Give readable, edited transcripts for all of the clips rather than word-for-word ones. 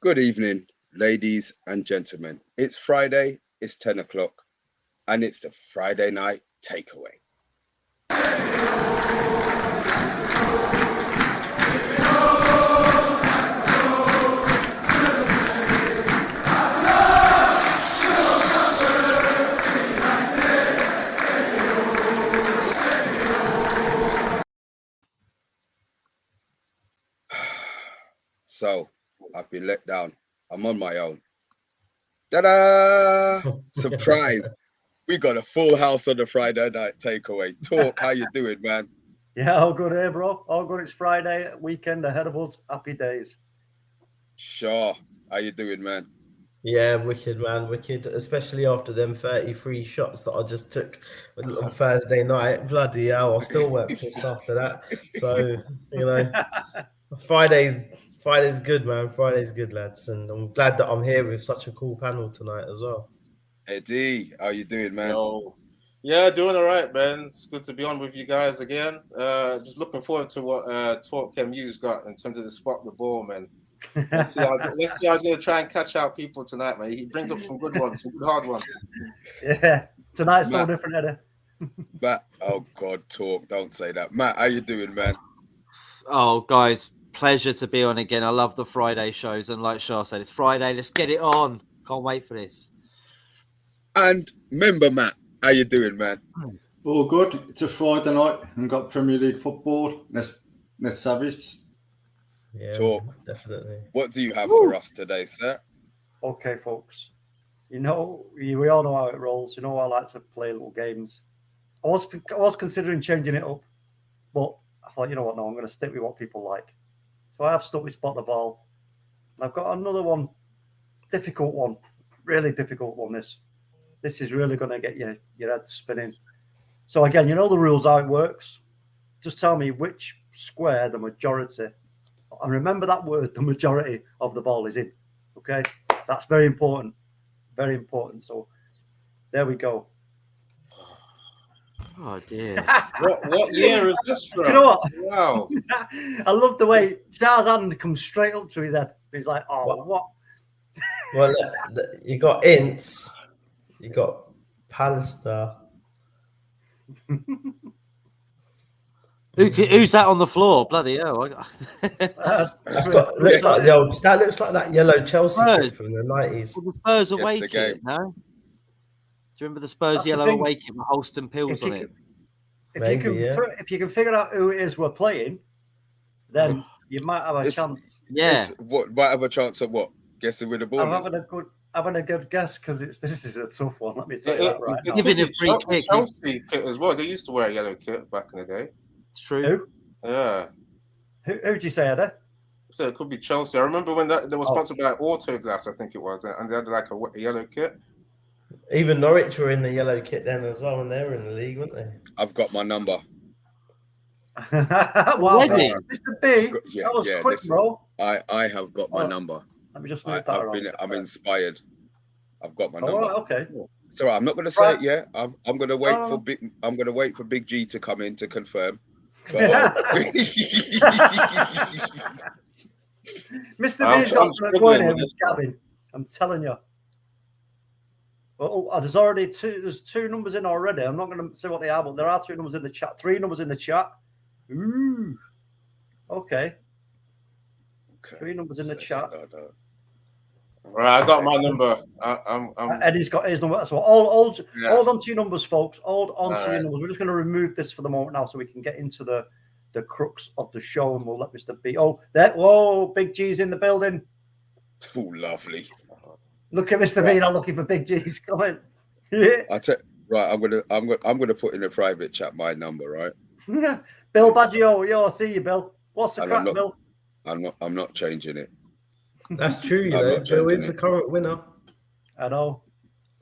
Good evening, ladies and gentlemen. It's Friday, it's 10 o'clock, and it's the Friday night takeaway. So, I've been let down. I'm on my own. Ta-da! Surprise! We got a full house on the Friday night takeaway. Talk, how you doing, man? Yeah, all good here, bro. All good. It's Friday, weekend ahead of us. Happy days. SHAH, how you doing, man? Yeah, wicked, man, wicked. Especially after them 33 shots that I just took on Thursday night. Bloody hell, I still weren't pissed after that. So, Friday's good, man. Friday's good, lads. And I'm glad that I'm here with such a cool panel tonight as well. Eddie, how you doing, man? Yo. Yeah, doing all right, man. It's good to be on with you guys again. Just looking forward to what TalkMU's got in terms of the spot the ball, man. Let's see how I was going to try and catch out people tonight, man. He brings up some good ones, some good hard ones. Yeah, tonight's so different, Eddie. Matt, oh God, talk, don't say that. Matt, how you doing, man? Oh, guys, pleasure to be on again. I love the Friday shows, and like SHAH said, it's Friday. Let's get it on. Can't wait for this. And member Matt, how you doing, man? All good. It's a Friday night and got Premier League football. Let's have it. Yeah, Talk. Definitely. What do you have for us today, sir? Okay, folks. We all know how it rolls. You know, I like to play little games. I was considering changing it up, but I thought, you know what? No, I'm going to stick with what people like. So I have stuck with Spot the Ball. And I've got another one, difficult one, really difficult one. This is really going to get your head spinning. So again, you know the rules, how it works. Just tell me which square the majority, and remember that word, the majority of the ball is in. Okay, that's very important. Very important. So there we go. Oh dear. What year is this from? Do you know what? Wow. I love the way SHAH's hand comes straight up to his head. He's like, oh, what? Well, you got Ince, you got Pallister. Who's that on the floor? Bloody hell! Looks like that yellow Chelsea kit from the 90s. Well, the Spurs Yes, away the kit, game. no? Do you remember the Spurs That's the yellow thing. away kit with Holston Pills on it? If you can figure out who it is we're playing, then you might have a chance. Yeah. What might have a chance of what? Guessing with the ball. Having a good guess because this is a tough one. Let me tell you that right now. Giving a free kick. Chelsea kit as well. They used to wear a yellow kit back in the day. It's true. Who? Yeah. Who'd you say, Eddie? So it could be Chelsea. I remember when they were sponsored by Autoglass, I think it was, and they had like a yellow kit. Even Norwich were in the yellow kit then as well when they were in the league, weren't they? I've got my number. Wow, Already? Mr. B, that was quick, listen, bro. I have got my number. Let me just move that around. I'm inspired. I've got my number. Right, okay. So I'm not going to say it yet. I'm going to wait for Big G to come in to confirm. But, Mr. B's got something going here with Gavin. I'm telling you. Well, there's two numbers in already. I'm not going to say what they are, but there are two numbers in the chat. Three numbers in the chat. Ooh. Okay. Three numbers in the chat. Right, I got my number. Eddie's got his number. So hold on to your numbers, folks. Hold on to your numbers. We're just going to remove this for the moment now so we can get into the crux of the show, and we'll let Mr. B. Whoa, Big G's in the building. Oh, lovely. Look at Mr. B now looking for Big G's. Come on. Yeah. I'm gonna put in a private chat my number, right? Bill Baggio, I see you, Bill. What's the crack, Bill? I'm not changing it. That's true, you know. Bill is the current winner. I know.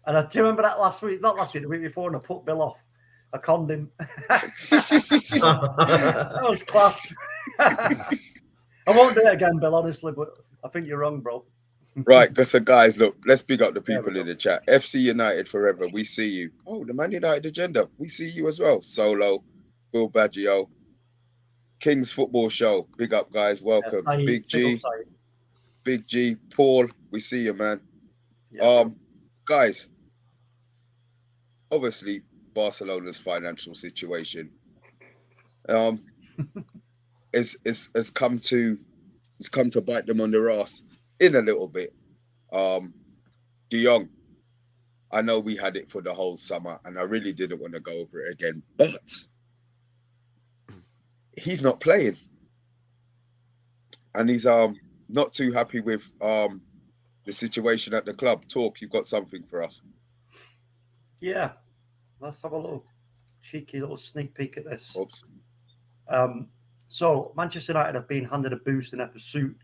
And do you remember that last week? Not last week, the week before, and I put Bill off. I conned him. That was class. I won't do it again, Bill, honestly, but I think you're wrong, bro. Right, so guys, look, let's big up the people in the chat. FC United forever, we see you. Oh, the Man United agenda, we see you as well. Solo, Bill Baggio, King's Football Show, big up guys, welcome. Big G, Big G, Paul, we see you, man. Yeah. Guys, obviously Barcelona's financial situation has come to bite them on their ass in a little bit. De Jong, I know we had it for the whole summer, and I really didn't want to go over it again, but he's not playing, and he's not too happy with the situation at the club. Talk, you've got something for us? Yeah, let's have a little cheeky little sneak peek at this. Oops. So Manchester United have been handed a boost in their pursuit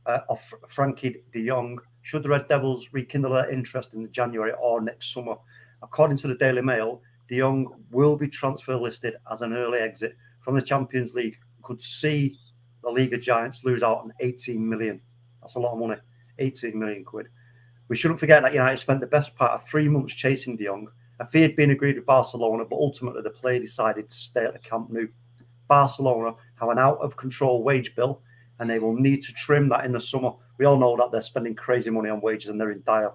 of Frankie de Jong should the Red Devils rekindle their interest in January or next summer. According to the Daily Mail, de Jong will be transfer listed as an early exit from the Champions League. Could see the League of Giants lose out on 18 million. That's a lot of money, 18 million quid. We shouldn't forget that United spent the best part of 3 months chasing de Jong. A fee had been agreed with Barcelona, but ultimately the player decided to stay at the Camp Nou. Barcelona have an out-of-control wage bill, and they will need to trim that in the summer. We all know that they're spending crazy money on wages, and they're in dire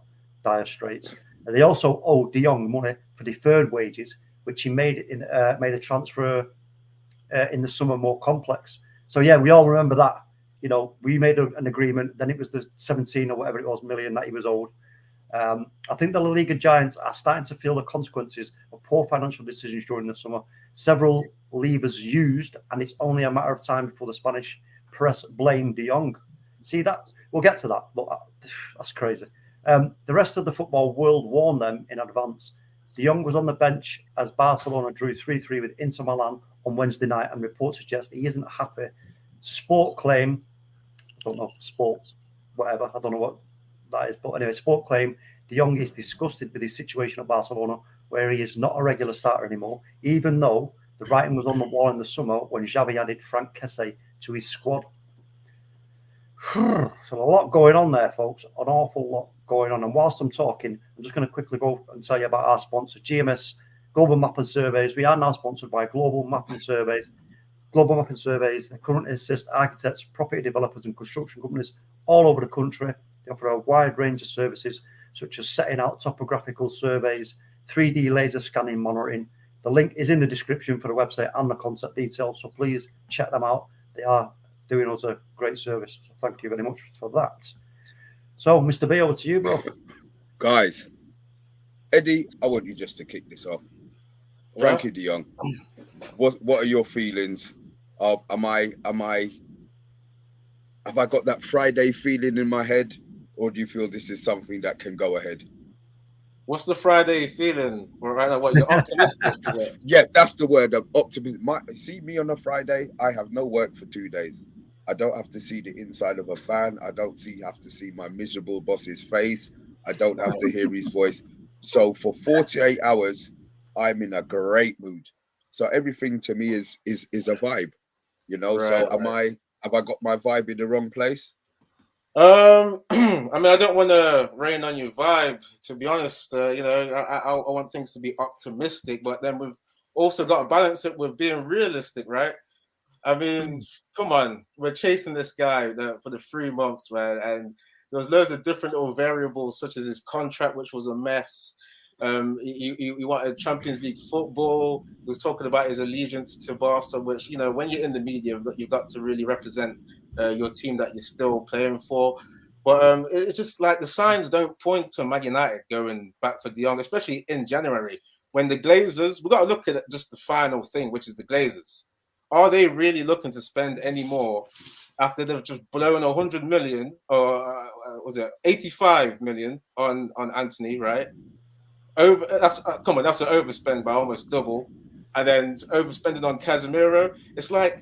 straits. And they also owe de Jong money for deferred wages, which he made a transfer in the summer more complex. So yeah, we all remember that. You know, we made an agreement. Then it was the 17 or whatever it was million that he was owed. I think the La Liga Giants are starting to feel the consequences of poor financial decisions during the summer. Several levers used, and it's only a matter of time before the Spanish press blame de Jong. See that? We'll get to that, but that's crazy. The rest of the football world warned them in advance. De Jong was on the bench as Barcelona drew 3-3 with Inter Milan on Wednesday night, and reports suggest he isn't happy. Sport claim, I don't know, sport, whatever, I don't know what that is, but anyway, Sport claim de Jong is disgusted with his situation at Barcelona, where he is not a regular starter anymore, even though the writing was on the wall in the summer when Xavi added Frank Kessie to his squad. So a lot going on there, folks, an awful lot going on. And whilst I'm talking, I'm just going to quickly go and tell you about our sponsor, GMS Global Mapping Surveys. We are now sponsored by Global Mapping Surveys. Global Mapping Surveys, they currently assist architects, property developers and construction companies all over the country. They offer a wide range of services, such as setting out topographical surveys, 3D laser scanning monitoring. The link is in the description for the website and the contact details, so please check them out. They are doing us a great service, so thank you very much for that. So, Mr. B, over to you, bro. Guys, Eddie, I want you just to kick this off. Frankie de Jong, what are your feelings? Have I got that Friday feeling in my head, or do you feel this is something that can go ahead? What's the Friday feeling? Right now, what, you're optimistic? Yeah, that's the word. I'm optimistic. See me on a Friday, I have no work for 2 days. I don't have to see the inside of a van. I don't have to see my miserable boss's face. I don't have to hear his voice. So for 48 hours, I'm in a great mood. So everything to me is a vibe, you know. Right, so have I got my vibe in the wrong place? I mean, I don't want to rain on your vibe, to be honest. You know, I want things to be optimistic, but then we've also got to balance it with being realistic, right? I mean, come on, we're chasing this guy for the 3 months, man, and there was loads of different little variables, such as his contract, which was a mess. He wanted Champions League football. He was talking about his allegiance to Barca, which, you know, when you're in the media, you've got to really represent your team that you're still playing for. But it's just like the signs don't point to Man United going back for de Jong, especially in January, when the Glazers, we've got to look at just the final thing, which is the Glazers. Are they really looking to spend any more after they've just blown 100 million, or was it 85 million on Anthony, right? That's come on, that's an overspend by almost double, and then overspending on Casemiro. It's like,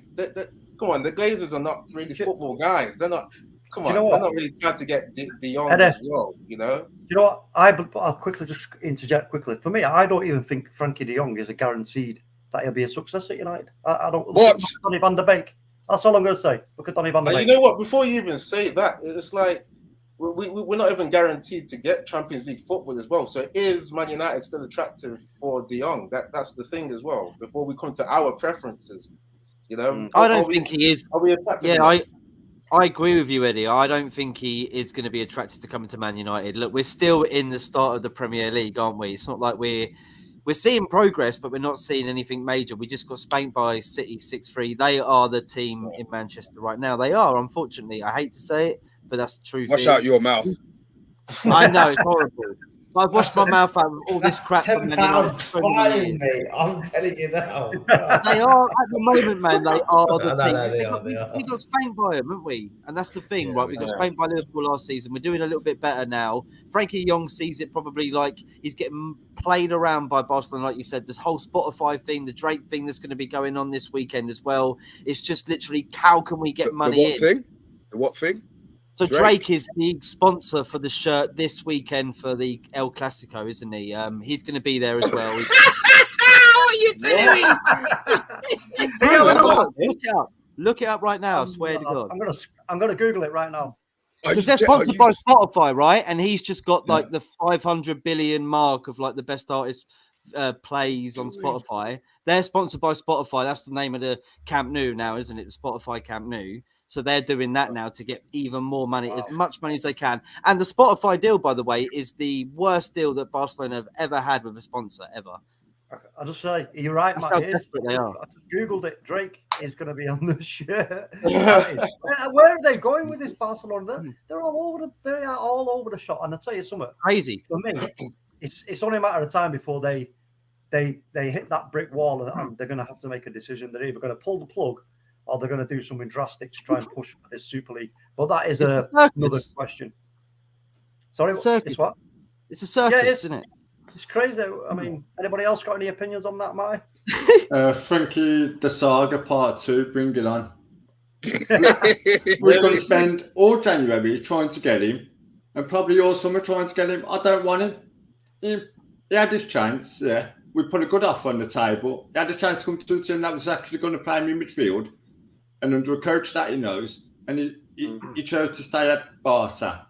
come on, the Glazers are not really football guys. They're not. Come on, they're not really trying to get de Jong as well, you know. You know what? I'll quickly just interject quickly. For me, I don't even think Frankie de Jong is a guaranteed that he'll be a success at United. I don't. Look at Donny van der Beek. That's all I'm going to say. Look at Donny van der Beek. You know what? Before you even say that, it's like we're not even guaranteed to get Champions League football as well. So is Man United still attractive for de Jong? That's the thing as well. Before we come to our preferences, you know. I don't think he is. Are we attractive? Yeah, I agree with you, Eddie. I don't think he is going to be attracted to coming to Man United. Look, we're still in the start of the Premier League, aren't we? It's not like we're seeing progress, but we're not seeing anything major. We just got spanked by City 6-3. They are the team in Manchester right now. They are, unfortunately. I hate to say it, but that's the truth. Wash out your mouth. I know, it's horrible. I've washed my mouth out with all this crap. £10 fine, mate. I'm telling you now. They are at the moment, man. They are the team. They We got spanked by them, haven't we? And that's the thing, Yeah, right? We got spanked by Liverpool last season. We're doing a little bit better now. Frankie Jong sees it probably like he's getting played around by Barcelona, like you said. This whole Spotify thing, the Drake thing that's going to be going on this weekend as well. It's just literally how can we get money in? The what thing? So Drake is the sponsor for the shirt this weekend for the El Clasico, isn't he? He's going to be there as well. What are you doing? Look it up right now. I swear to God. I'm gonna Google it right now. Because they're sponsored by Spotify, right? And he's just got like the 500 billion mark of like the best artist plays on Spotify. They're sponsored by Spotify. That's the name of the Camp Nou now, isn't it? The Spotify Camp Nou. So they're doing that now to get even more money, as much money as they can. And the Spotify deal, by the way, is the worst deal that Barcelona have ever had with a sponsor, ever. I'll just say, you're right, That's Matt. how desperate they are. I just Googled it. Drake is going to be on the shirt. Where are they going with this Barcelona? They're all over the shop. And I'll tell you something. Crazy. For me, it's only a matter of time before they hit that brick wall and they're going to have to make a decision. They're either going to pull the plug or they're going to do something drastic to try and push for this Super League. But that is another question. Sorry, it's what? It's a circus, isn't it? It's crazy. I mean, anybody else got any opinions on that, Matty? Frankie the Saga Part 2, bring it on. We're going to spend all January trying to get him, and probably all summer trying to get him. I don't want him. He had his chance, yeah. We put a good offer on the table. He had a chance to come to a team that was actually going to play him in midfield, and under a coach that he knows, and he chose to stay at Barca.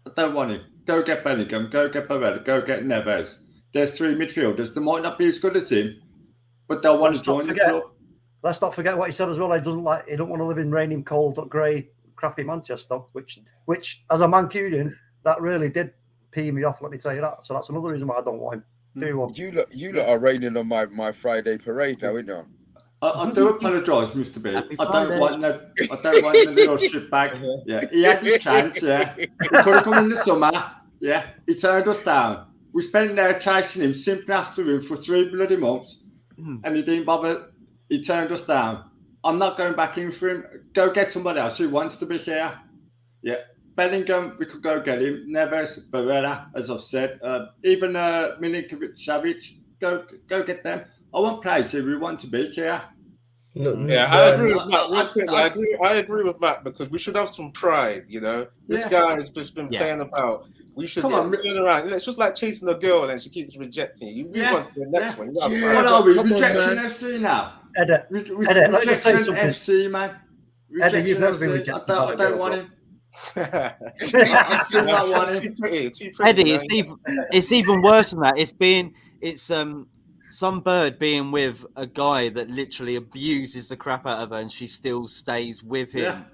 I don't want him. Go get Bellingham, go get Barella, go get Neves. There's 3 midfielders. They might not be as good as him, but they'll want to join the club. Let's not forget what he said as well. He don't want to live in raining, cold, grey, crappy Manchester. Which as a Mancunian, that really did pee me off. Let me tell you that. So that's another reason why I don't want him. You lot are raining on my Friday parade now, isn't you? I do apologise, Mr. B. I don't want the little shit bag. Yeah, he had his chance. Yeah, he could have come in the summer. Yeah, he turned us down. We spent there chasing him, simply after him for 3 bloody months, and he didn't bother. He turned us down. I'm not going back in for him. Go get somebody else who wants to be here. Yeah, Bellingham, we could go get him. Neves, Barella, as I've said, even Milinkovic-Savic, go get them. I want players who want to be here. I agree with Matt. Real quick, I agree with Matt because we should have some pride. You know, this guy has just been playing about. We should turn around. It's just like chasing a girl and she keeps rejecting you. We want to the next one. What are we? Rejection FC now? Eddie, let me just say something. FC, man. Eddie, you've never been rejected. I don't want him. I do not want him. Eddie, it's even worse than that. It's some bird being with a guy that literally abuses the crap out of her and she still stays with him.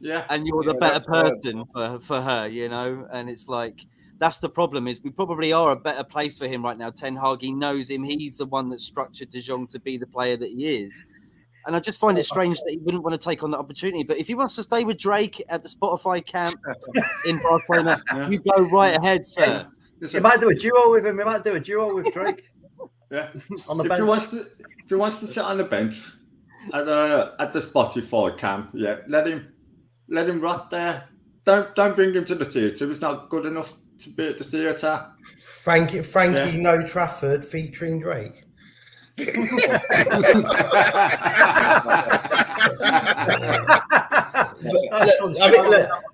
Yeah. And you're the better person for her, you know? And it's like, that's the problem is we probably are a better place for him right now. Ten Hag, he knows him. He's the one that structured De Jong to be the player that he is. And I just find it strange that he wouldn't want to take on that opportunity. But if he wants to stay with Drake at the Spotify camp in Barcelona, you go right ahead, sir. You might do a duo with him. We might do a duo with Drake. Yeah. On the bench. If he wants to sit on the bench at the Spotify camp, yeah, let him rot there. Don't bring him to the theatre. He's not good enough to be at the theatre. Frankie No Trafford featuring Drake. To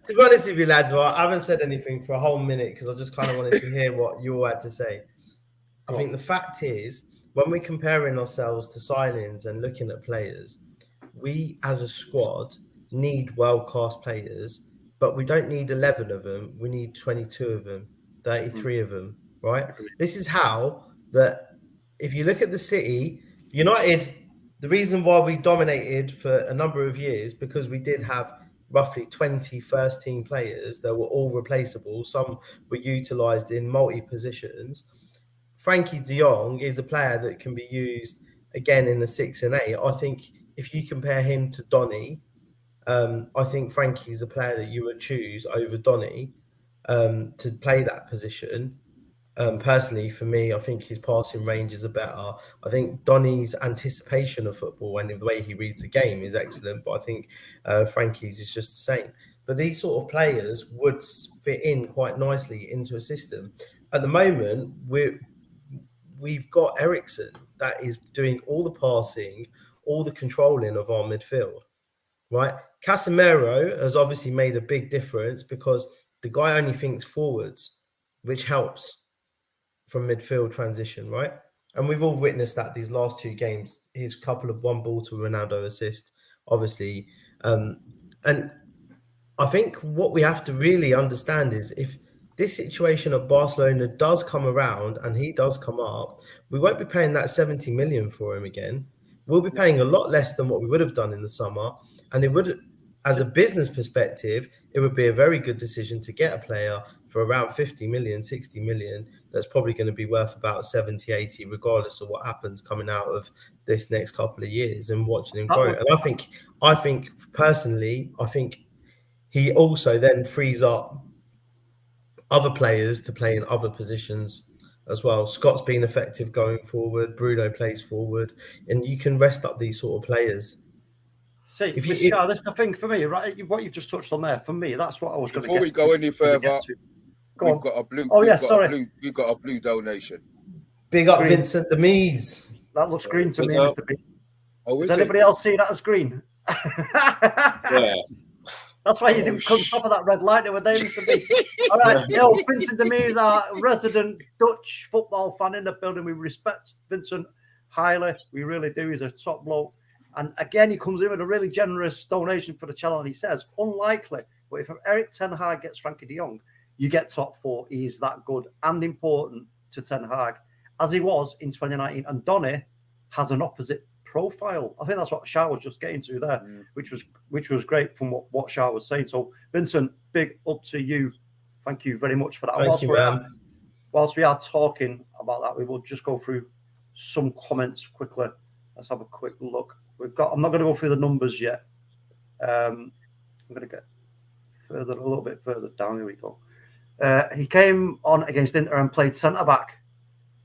be honest with you, lads, well, I haven't said anything for a whole minute because I just kind of wanted to hear what you all had to say. I think the fact is, when we're comparing ourselves to signings and looking at players, we as a squad need world-class players, but we don't need 11 of them. We need 22 of them, 33 of them, right? This is how that if you look at the City, United, the reason why we dominated for a number of years, because we did have roughly 20 first team players that were all replaceable. Some were utilised in multi-positions. Frankie de Jong is a player that can be used again in the 6 and 8. I think if you compare him to Donny, I think Frankie's a player that you would choose over Donny to play that position. Personally, for me, I think his passing ranges are better. I think Donny's anticipation of football and the way he reads the game is excellent, but I think Frankie's is just the same. But these sort of players would fit in quite nicely into a system. At the moment, we've got Eriksen that is doing all the passing, all the controlling of our midfield, right? Casemiro has obviously made a big difference because the guy only thinks forwards, which helps from midfield transition, right? And we've all witnessed that these last 2 games, his couple of one ball to Ronaldo assist, obviously. And I think what we have to really understand is if this situation at Barcelona does come around and he does come up, we won't be paying that 70 million for him again. We'll be paying a lot less than what we would have done in the summer. And it would, as a business perspective, it would be a very good decision to get a player for around 50 million, 60 million. That's probably going to be worth about 70, 80, regardless of what happens coming out of this next couple of years and watching him grow. And I think personally, I think he also then frees up other players to play in other positions as well. Scott's been effective going forward. Bruno plays forward, and you can rest up these sort of players. See, that's the thing for me, right? What you've just touched on there, for me, that's what I was going to get. Before we go any further, we've got a blue. We've got a blue donation. Big up, Vincent the Mies. That looks green to me, Mr. B. Oh, Does anybody else see that as green? Yeah. That's why he's on top of that red light there with Mr. B. All right, Vincent de Mees, our resident Dutch football fan in the building. We respect Vincent highly. We really do. He's a top bloke. And again, he comes in with a really generous donation for the channel. And he says, unlikely, but if Erik Ten Hag gets Frankie de Jong, you get top 4. He's that good and important to Ten Hag, as he was in 2019. And Donny has an opposite profile. I think that's what SHAH was just getting to there, which was great from what SHAH was saying. So, Vincent, big up to you. Thank you very much for that. Whilst we are talking about that, we will just go through some comments quickly. Let's have a quick look. I'm not going to go through the numbers yet. I'm going to get a little bit further down. Here we go. He came on against Inter and played centre back.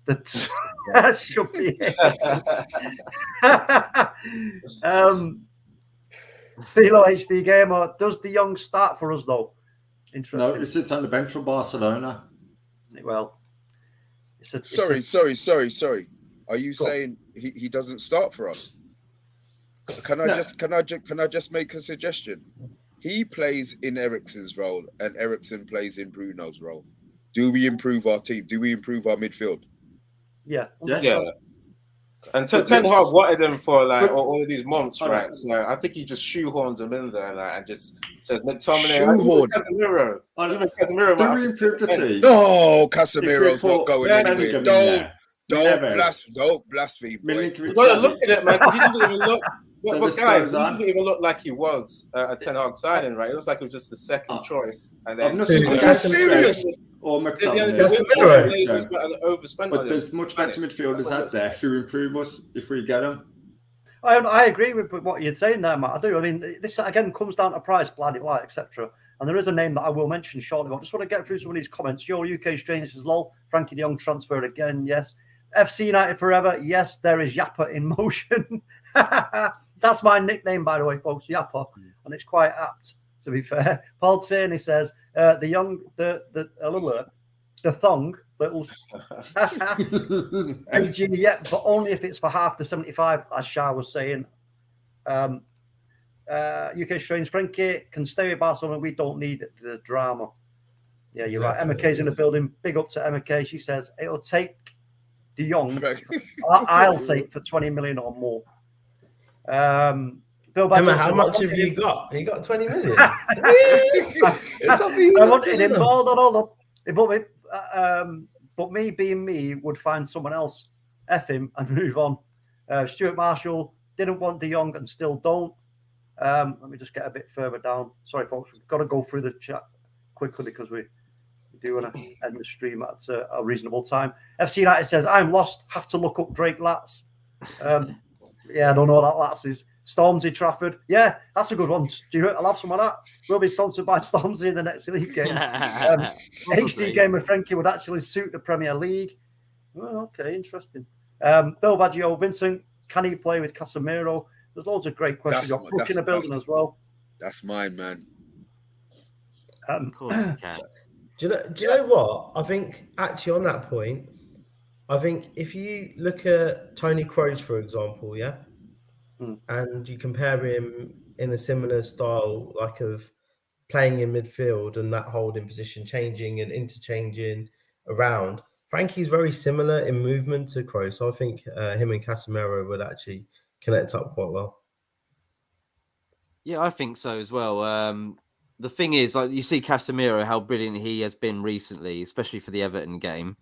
That should be it. Stilo HD Gamer, does De Jong start for us though? Interesting. No, he sits on the bench for Barcelona. Well, sorry. Are you saying he doesn't start for us? Can I just make a suggestion? He plays in Eriksen's role and Eriksen plays in Bruno's role. Do we improve our team? Do we improve our midfield? Yeah. And Ten Hag wanted them for like all of these months, right? So I think he just shoehorns them in there and just said shoehorn. Casemiro. Even Casemiro might improve the team. No, Casemiro's not going anywhere. Don't blaspheme. You gotta look at it, man. He doesn't even look. But guys, he didn't even look like he was a Ten Hag signing, right? It looks like it was just the second choice. And then, are you serious? Or McTominay. But there's much better midfielders out there who improve us if we get them. I agree with what you're saying there, Matt. I do. I mean, this again comes down to price, bloody white, etc. And there is a name that I will mention shortly. But I just want to get through some of these comments. Your UK Strange says, lol, Frankie de Jong transferred again. Yes. FC United forever. Yes, there is Yappa in motion. That's my nickname, by the way, folks, Yappa. And it's quite apt, to be fair. Paul Tierney says, the thong, little AG, yeah, but only if it's for half the 75, as SHAH was saying. UK Strange, Frankie can stay with Barcelona. We don't need the drama. Yeah, you're right. Emma K's in the building. Big up to Emma K. She says, it'll take De Jong. I'll take for 20 million or more. Bill Emma, how much have you got? You got 20 million. I wanted him all up. But me being me would find someone else, F him and move on. Stuart Marshall didn't want De Jong and still don't. Let me just get a bit further down. Sorry, folks, we've got to go through the chat quickly because we do want to end the stream at a reasonable time. FC United says, I'm lost, have to look up Drake Latz. Yeah, I don't know what that Latz is. Stormzy Trafford. Yeah, that's a good one. I'll have some of that. We'll be sponsored by Stormzy in the next league game. HD Gamer Frankie would actually suit the Premier League. Oh, okay, interesting. Bill Baggio, Vincent, can he play with Casemiro? There's loads of great questions. You're booking a building as well. That's mine, man. Of course you can. Do you know what? I think actually on that point, I think if you look at Tony Kroos, for example, yeah, and you compare him in a similar style, like of playing in midfield and that holding position, changing and interchanging around, Frankie's very similar in movement to Kroos. So I think him and Casemiro would actually connect up quite well. Yeah, I think so as well. The thing is, like you see Casemiro, how brilliant he has been recently, especially for the Everton game.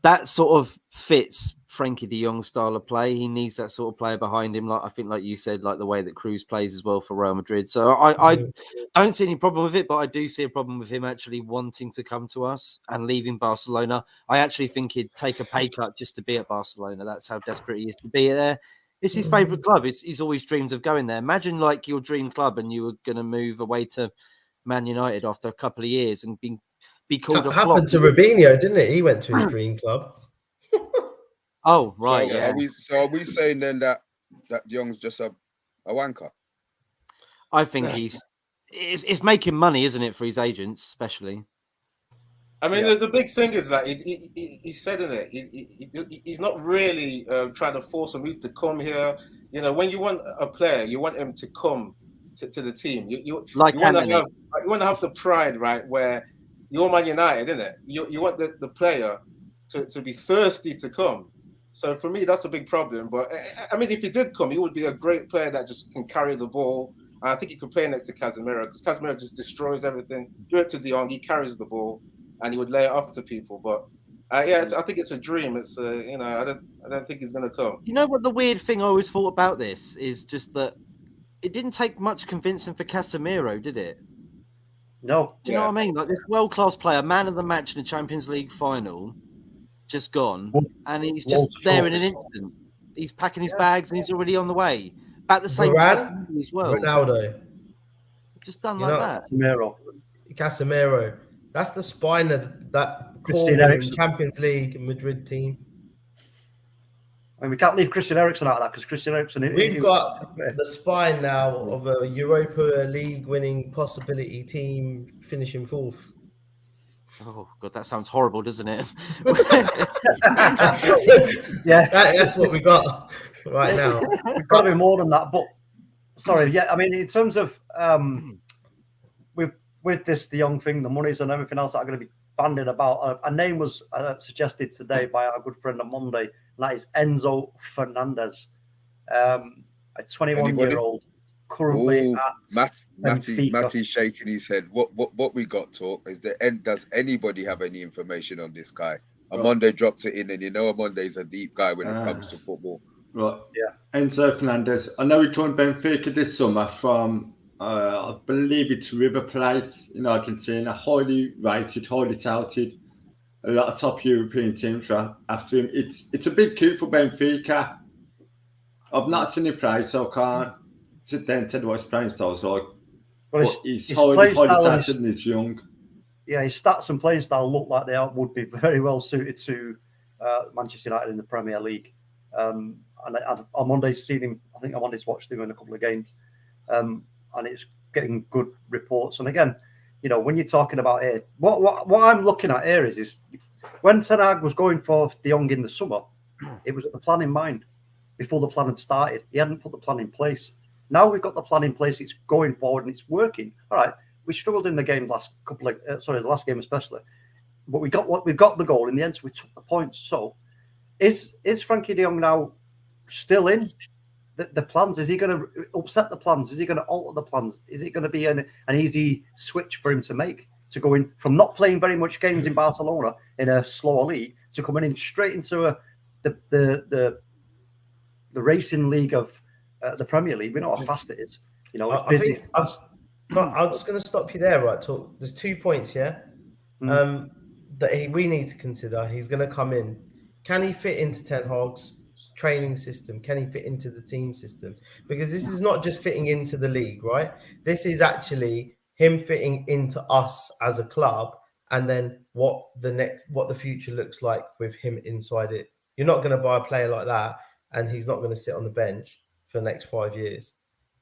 That sort of fits Frankie de Jong's style of play. He needs that sort of player behind him. Like I think, like you said, like the way that Kroos plays as well for Real Madrid. So I don't see any problem with it, but I do see a problem with him actually wanting to come to us and leaving Barcelona. I actually think he'd take a pay cut just to be at Barcelona. That's how desperate he is to be there. It's his favourite club. He's always dreamed of going there. Imagine like your dream club and you were going to move away to Man United after a couple of years and be called a flop. Happened to Robinho, didn't it? He went to his dream club. Oh, right. So are we saying then that Young's just a wanker? I think it's making money, isn't it, for his agents, especially. I mean, the big thing is that he said in it, he's not really trying to force a move to come here. You know, when you want a player, you want him to come to the team. You want to have the pride, right, where you're Man United, isn't it? You want the player to be thirsty to come. So for me, that's a big problem. But I mean, if he did come, he would be a great player that just can carry the ball. And I think he could play next to Casemiro because Casemiro just destroys everything. Give it to De Jong, he carries the ball, and he would lay it off to people. But I think it's a dream. It's I don't think he's going to come. You know what the weird thing I always thought about this is just that it didn't take much convincing for Casemiro, did it? No. Do you know what I mean? Like this world-class player, man of the match in the Champions League final, just gone, and he's just there in an instant. He's packing his bags and he's already on the way. About the same time as well. Ronaldo. Just done like that. Casemiro. That's the spine of that core Champions League Madrid team. I mean, we can't leave Christian Eriksen out of that because Christian Eriksen... We've got the spine now of a Europa League winning possibility team finishing fourth. Oh, God, that sounds horrible, doesn't it? Yeah. That's what we got right now. We've got to be more than that. But, sorry, yeah, I mean, in terms of... with this De Jong thing, the monies and everything else that are going to be bandied about, a name was suggested today by our good friend Omundi, and that is Enzo Fernandez, a 21-year-old currently at Matty's shaking his head. What we got, talk is does anybody have any information on this guy? Omundi dropped it in, and you know Omundi's a deep guy when it comes to football. Right. Yeah. Enzo Fernandez. I know he joined Benfica this summer from I believe it's River Plate in Argentina. Highly rated, highly touted. A lot of top European teams are after him. It's a big coup for Benfica. I've not seen him play, so I can't sit there and tell you what his playing style's like. But he's highly touted and he's young. Yeah, his stats and playing style look like they would be very well suited to Manchester United in the Premier League. And Omundi's seen him. I think Omundi's watched him in a couple of games. And it's getting good reports. And again, you know, when you're talking about it, what I'm looking at here is when Ten Hag was going for De Jong in the summer, it was with the plan in mind before the plan had started. He hadn't put the plan in place. Now we've got the plan in place. It's going forward and it's working. All right, we struggled in the game the last game especially, but we've got the goal in the end. So we took the points. So is Frankie De Jong now still in the plans? Is he going to upset the plans? Is he going to alter the plans? Is it going to be an easy switch for him to make, to go in from not playing very much games in Barcelona in a slower league to coming in straight into the racing league of the Premier League? We know how fast it is. You know, it's busy. I'm just going to stop you there, right? There's 2 points here that we need to consider. He's going to come in. Can he fit into Ten Hag's training system? Can he fit into the team system? Because this is not just fitting into the league, right? This is actually him fitting into us as a club, and then what the future looks like with him inside it. You're not going to buy a player like that, and he's not going to sit on the bench for the next 5 years.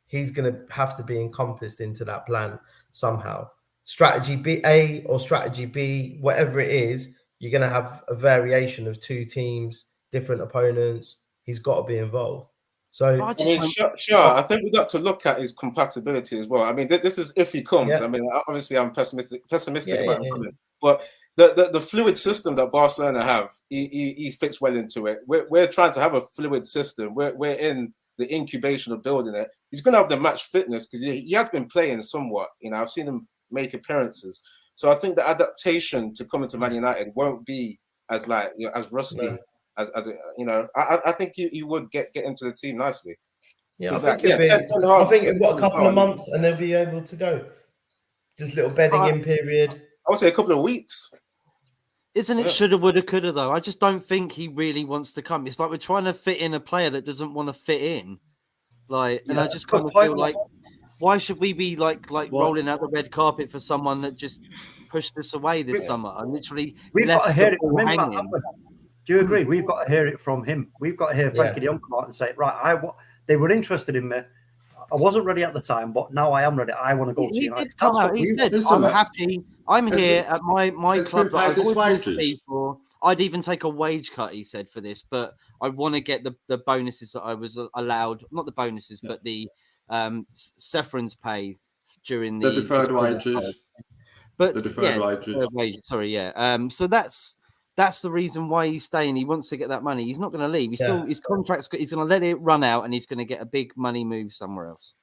He's going to have to be encompassed into that plan somehow. Strategy B, A or strategy B, whatever it is, you're going to have a variation of 2 teams, different opponents. He's got to be involved. So I mean, SHAH, I think we got to look at his compatibility as well. I mean, this is if he comes. Yeah. I mean, obviously, I'm pessimistic about him coming, but the fluid system that Barcelona have, he fits well into it. We're trying to have a fluid system. We're in the incubation of building it. He's going to have the match fitness because he has been playing somewhat. You know, I've seen him make appearances. So I think the adaptation to coming to Man United won't be as as rusty. No. As you know, I think he would get into the team nicely. Yeah, I think in a couple of months, and they'll be able to go. Just little bedding in period. I would say a couple of weeks. Isn't it shoulda, woulda, coulda though? I just don't think he really wants to come. It's like we're trying to fit in a player that doesn't want to fit in. And I just kind of feel like, why should we be like rolling out the red carpet for someone that just pushed us away this summer and literally left the ball hanging? Do you agree? We've got to hear it from him. We've got to hear Frankie de Jong come out and say, right, they were interested in me. I wasn't ready at the time, but now I am ready. I want to go to United. He did come out. He said, I'm happy. I'm here at my club that I've always wanted to be for. I'd even take a wage cut, he said, for this, but I want to get the bonuses that I was allowed, not the bonuses, but the severance pay during the deferred wages. But the deferred wages. Sorry, yeah. So that's the reason why he's staying. He wants to get that money. He's not going to leave. He's still his contract's. He's going to let it run out, and he's going to get a big money move somewhere else.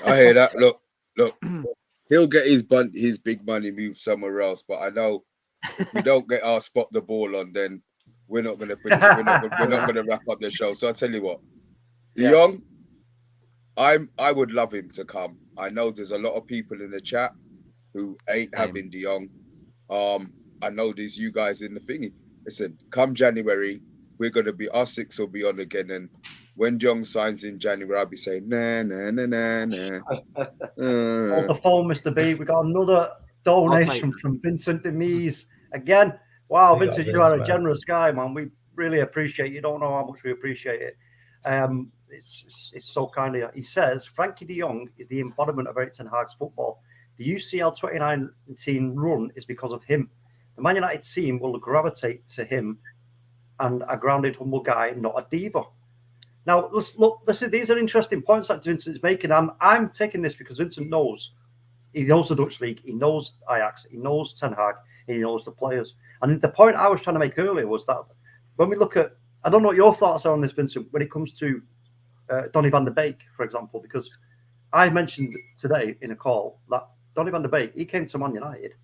I hear that. Look, he'll get his big money move somewhere else. But I know if we don't get our spot the ball on, then we're not going to finish. We're not going to wrap up the show. So I tell you what, De Jong, I would love him to come. I know there's a lot of people in the chat who ain't having De Jong. I know there's you guys in the thingy. Listen, come January, we're gonna be our 6 will be on again, and when Jong signs in January, I'll be saying nah. Hold the phone, Mr. B. We got another donation from Vincent Demise again. Wow, Vincent, you are a generous guy, man. We really appreciate you. Don't know how much we appreciate it. It's so kind of you. He says Frankie de Jong is the embodiment of Erik ten Hag's football. The UCL 2019 run is because of him. The Man United team will gravitate to him and a grounded, humble guy, not a diva. Now, these are interesting points that Vincent's making. I'm taking this because Vincent knows. He knows the Dutch League. He knows Ajax. He knows Ten Hag. He knows the players. And the point I was trying to make earlier was that when we look at, I don't know what your thoughts are on this, Vincent, when it comes to Donny van de Beek, for example, because I mentioned today in a call that Donny van de Beek, he came to Man United.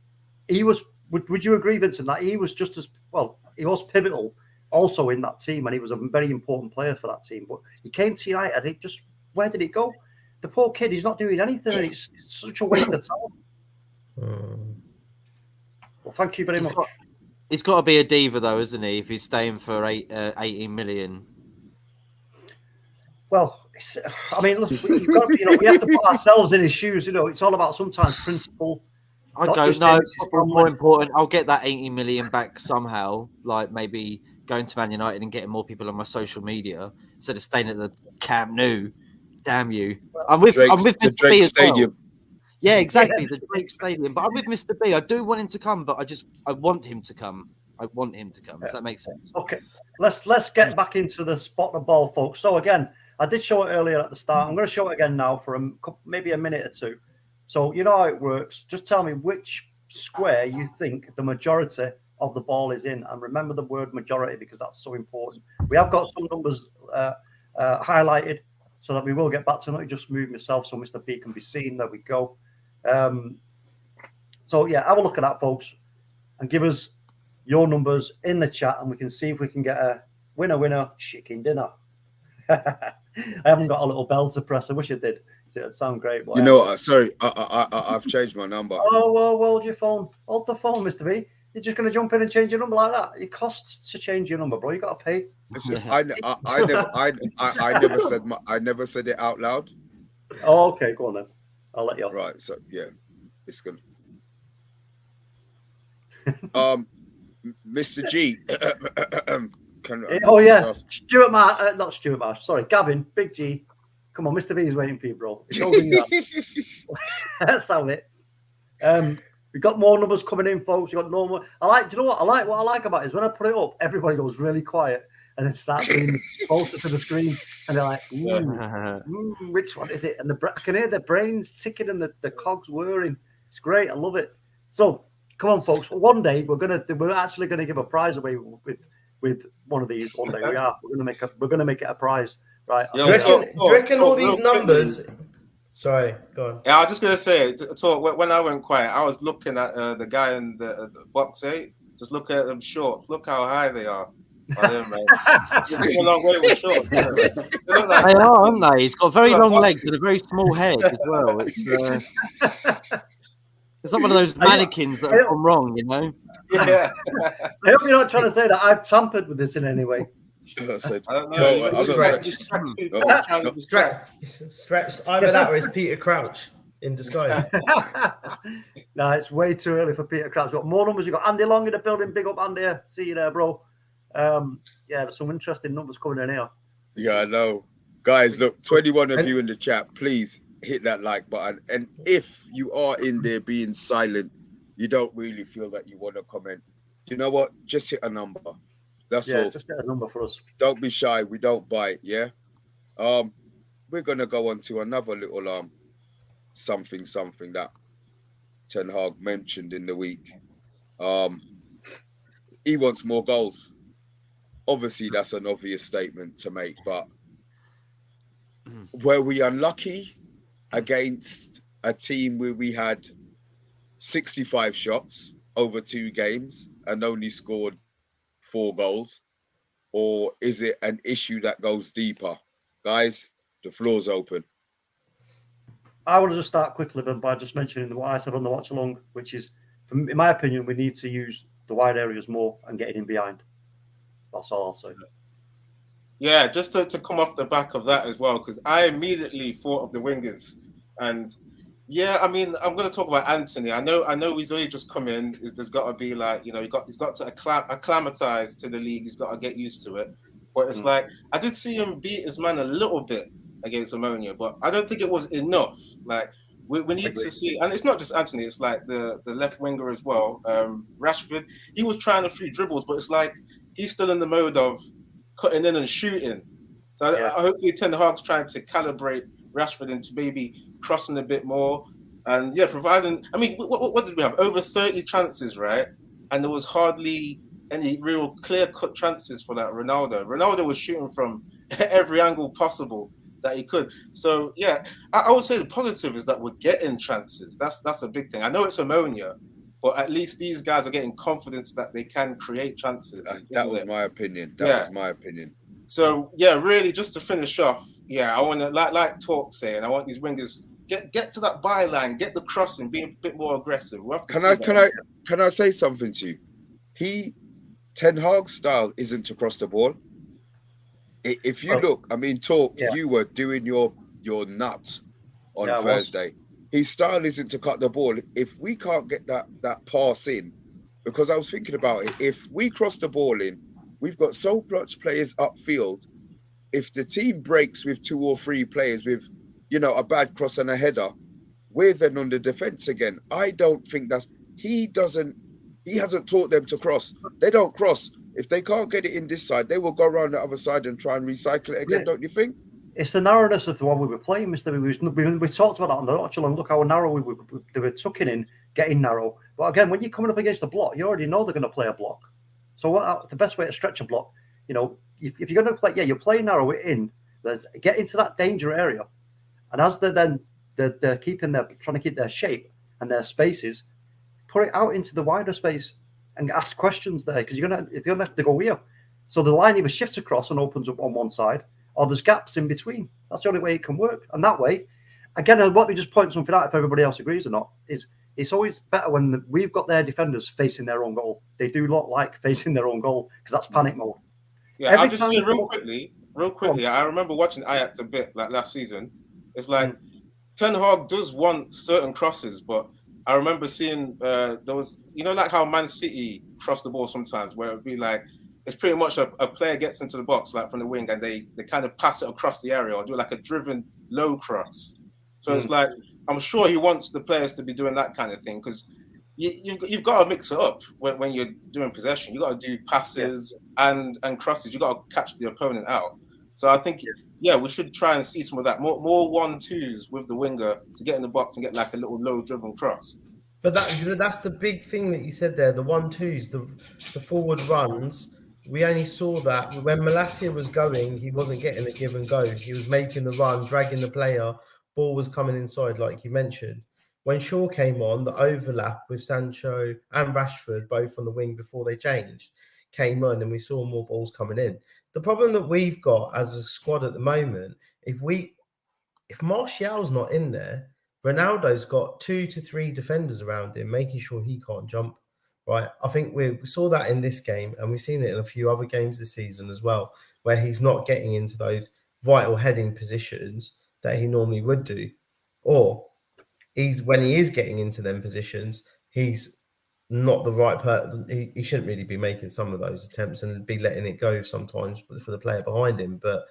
He was, would you agree, Vincent, that he was just as, well, he was pivotal also in that team, and he was a very important player for that team. But he came to United, where did it go? The poor kid, he's not doing anything, and it's such a waste of time. Well, thank you very much. He's got to be a diva, though, isn't he, if he's staying for 18 million? Well, I mean, look, we have to put ourselves in his shoes. It's all about sometimes principle. I don't know. More important, I'll get that 80 million back somehow. Like maybe going to Man United and getting more people on my social media instead of staying at the Camp Nou. Damn you! I'm with the Drake Stadium. Well. Yeah, exactly, the Drake Stadium. But I'm with Mr. B. I do want him to come, but I want him to come. If that makes sense. Okay, let's get back into the spot the ball, folks. So again, I did show it earlier at the start. I'm going to show it again now for maybe a minute or two. So you know how it works. Just tell me which square you think the majority of the ball is in. And remember the word majority because that's so important. We have got some numbers highlighted so that we will get back to it. Just move myself so Mr. P can be seen. There we go. So yeah, have a look at that, folks. And give us your numbers in the chat and we can see if we can get a winner chicken dinner. I haven't got a little bell to press. I wish I did. It'd sound great. You know what? Sorry, I've changed my number. Oh, well, hold your phone. Hold the phone, Mr. B. You're just going to jump in and change your number like that? It costs to change your number, bro. You got to pay. Listen, I never said it out loud. Oh, okay. Go on then. I'll let you off. Right. So yeah, it's good. Mr. G. Stuart Marsh, not Stuart Marsh. Sorry, Gavin. Big G. Come on, Mr. B is waiting for you, bro. It's over you. Let's have it. We've got more numbers coming in, folks. We've got no more. Do you know what I like about it is when I put it up, everybody goes really quiet and then starts being closer to the screen, and they're like, which one is it? And I can hear their brains ticking and the cogs whirring. It's great. I love it. So come on, folks. One day we're actually gonna give a prize away with one of these. One day we are. We're gonna make it a prize, right? Do you reckon all these numbers? Sorry, go on. Yeah, I was just gonna say, when I went quiet, I was looking at the guy in the box 8. Just look at them shorts. Look how high they are. Oh, them, man. A long way with shorts. They are, aren't they? He's got very long legs and a very small head as well. It's not one of those mannequins that have gone wrong, you know. Yeah. I hope you're not trying to say that I've tampered with this in any way. I don't know. Stretched. Either that or it's Peter Crouch in disguise. No, it's way too early for Peter Crouch. Got more numbers. You got Andy Long in the building. Big up, Andy. See you there, bro. Yeah, there's some interesting numbers coming in here. Yeah, I know. Guys, look, 21 of you in the chat, please hit that like button. And if you are in there being silent, you don't really feel that you want to comment, you know what? Just hit a number. That's all. Just hit a number for us. Don't be shy. We don't bite, yeah? We're going to go on to another little something that Ten Hag mentioned in the week. He wants more goals. Obviously, that's an obvious statement to make, but were we unlucky against a team where we had 65 shots over 2 games and only scored 4 goals? Or is it an issue that goes deeper? Guys, the floor's open. I want to just start quickly by just mentioning what I said on the watch along, which is, in my opinion, we need to use the wide areas more and getting in behind. That's all I'll say. Yeah, just to come off the back of that as well, because I immediately thought of the wingers. And yeah, I mean, I'm going to talk about Anthony. I know he's only just come in. There's got to be like, you know, he's got to acclimatize to the league. He's got to get used to it. But it's like, I did see him beat his man a little bit against Ammonia, but I don't think it was enough. Like, we need to see, and it's not just Anthony, it's like the left winger as well. Rashford, he was trying a few dribbles, but it's like he's still in the mode of cutting in and shooting. So I hopefully Ten Hag's trying to calibrate Rashford into maybe crossing a bit more. And yeah, providing, I mean, what did we have? Over 30 chances, right? And there was hardly any real clear-cut chances for that Ronaldo. Ronaldo was shooting from every angle possible that he could. So yeah, I would say the positive is that we're getting chances. That's a big thing. I know it's Ammonia, but at least these guys are getting confidence that they can create chances. That was my opinion. That was my opinion. So yeah, really, just to finish off, yeah, I want to like Talk saying, I want these wingers get to that byline, get the crossing, be a bit more aggressive. Can I say something to you? Ten Hag's style isn't to cross the ball. If you look, I mean, Talk, you were doing your nuts on Thursday. His style isn't to cut the ball. If we can't get that pass in, because I was thinking about it, if we cross the ball in, we've got so much players upfield. If the team breaks with 2 or 3 players with, you know, a bad cross and a header, we're then on the defense again. I don't think he hasn't taught them to cross. They don't cross. If they can't get it in this side, they will go around the other side and try and recycle it again, don't you think? It's the narrowness of the one we were playing, Mr. We talked about that on the Watchalongs. Look how narrow they were tucking in, getting narrow. But again, when you're coming up against a block, you already know they're going to play a block. So the best way to stretch a block, you know, if you're going to play, you're playing narrow in, get into that danger area. And as they're trying to keep their shape and their spaces, put it out into the wider space and ask questions there, because you're gonna have to go here. So the line either shifts across and opens up on one side, or there's gaps in between. That's the only way it can work. And that way, again, let me just point something out if everybody else agrees or not, is it's always better when we've got their defenders facing their own goal. They do not like facing their own goal because that's panic mode. Yeah, I'll just say real quickly. I remember watching Ajax a bit like last season. It's like Ten Hag does want certain crosses, but I remember seeing there was, like how Man City cross the ball sometimes, where it'd be like it's pretty much a player gets into the box like from the wing and they kind of pass it across the area or do like a driven low cross. So it's like I'm sure he wants the players to be doing that kind of thing because you've got to mix it up when you're doing possession. You got to do passes and crosses. You got to catch the opponent out. So I think we should try and see some of that more 1-2s with the winger to get in the box and get like a little low driven cross. But that's the big thing that you said there. The 1-2s, the forward runs. We only saw that when Malacia was going, he wasn't getting a give and go. He was making the run, dragging the player. Ball was coming inside, like you mentioned. When Shaw came on, the overlap with Sancho and Rashford, both on the wing before they changed, came on and we saw more balls coming in. The problem that we've got as a squad at the moment, if Martial's not in there, Ronaldo's got 2 to 3 defenders around him, making sure he can't jump. Right, I think we saw that in this game, and we've seen it in a few other games this season as well, where he's not getting into those vital heading positions that he normally would do, or when he is getting into them positions, he's not the right person. He shouldn't really be making some of those attempts and be letting it go sometimes for the player behind him. But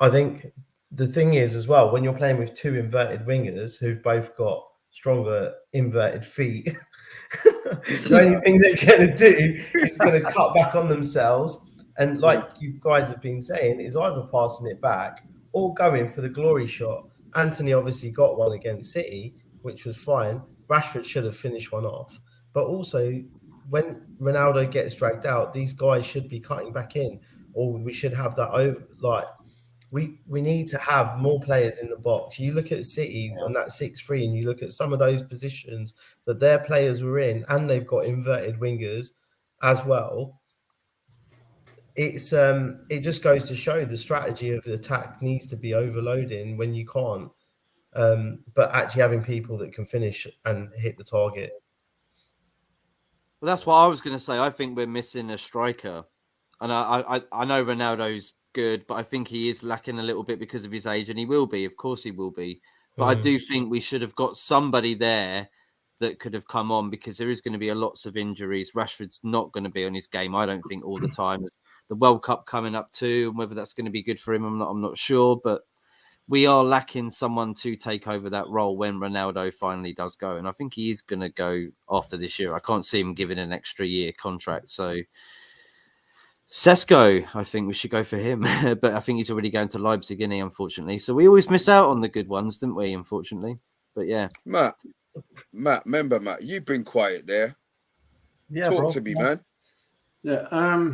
I think the thing is as well, when you're playing with 2 inverted wingers who've both got stronger inverted feet, the only thing they're going to do is going to cut back on themselves. And like you guys have been saying, is either passing it back or going for the glory shot. Anthony obviously got one against City, which was fine. Rashford should have finished one off. But also, when Ronaldo gets dragged out, these guys should be cutting back in, or we should have that over. Like we need to have more players in the box. You look at City on that 6-3, and you look at some of those positions that their players were in, and they've got inverted wingers as well. It's it just goes to show the strategy of the attack needs to be overloading when you can't, but actually having people that can finish and hit the target. Well, that's what I was going to say. I think we're missing a striker, and I know Ronaldo's good, but I think he is lacking a little bit because of his age, and he will be. Of course, he will be. But I do think we should have got somebody there that could have come on because there is going to be lots of injuries. Rashford's not going to be on his game, I don't think, all the time. The World Cup coming up too, and whether that's going to be good for him, I'm not sure. But we are lacking someone to take over that role when Ronaldo finally does go. And I think he is going to go after this year. I can't see him giving an extra year contract. So Sesko, I think we should go for him. But I think he's already going to Leipzig, isn't he, unfortunately? So we always miss out on the good ones, didn't we, unfortunately? But yeah. Matt, remember, Matt, you've been quiet there. Yeah, Talk to me, man. Yeah,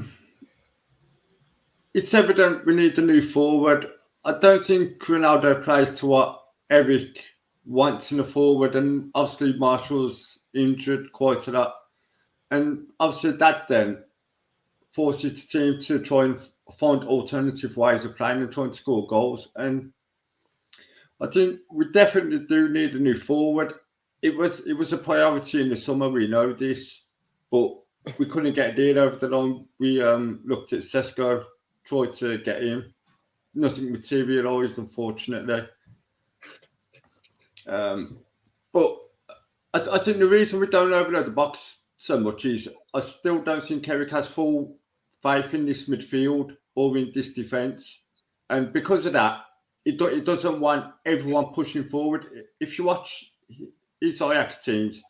it's evident we need a new forward. I don't think Ronaldo plays to what Eric wants in a forward, and obviously Martial's injured quite a lot. And obviously that then forces the team to try and find alternative ways of playing and trying to score goals. And I think we definitely do need a new forward. It was a priority in the summer, we know this, but we couldn't get a deal over the line. We looked at Sesko, tried to get him. Nothing materialised, unfortunately. But I think the reason we don't overload the box so much is I still don't think Eric has full faith in this midfield or in this defence. And because of that, it doesn't want everyone pushing forward. If you watch his Ajax teams,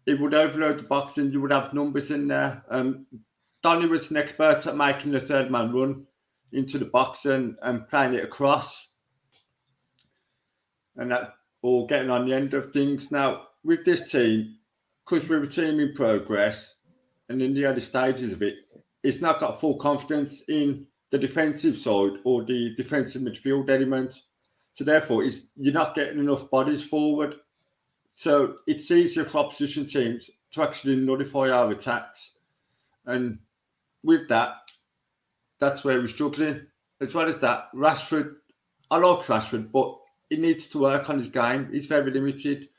it would overload the box and you would have numbers in there. Donny was an expert at making the third man run into the box and playing it across, and that or getting on the end of things. Now with this team, because we're a team in progress and in the early stages of it, it's not got full confidence in the defensive side or the defensive midfield element. So therefore, you're not getting enough bodies forward. So it's easier for opposition teams to actually nullify our attacks. And with that, that's where we're struggling. as well as that, Rashford, I like Rashford, but he needs to work on his game. He's very limited.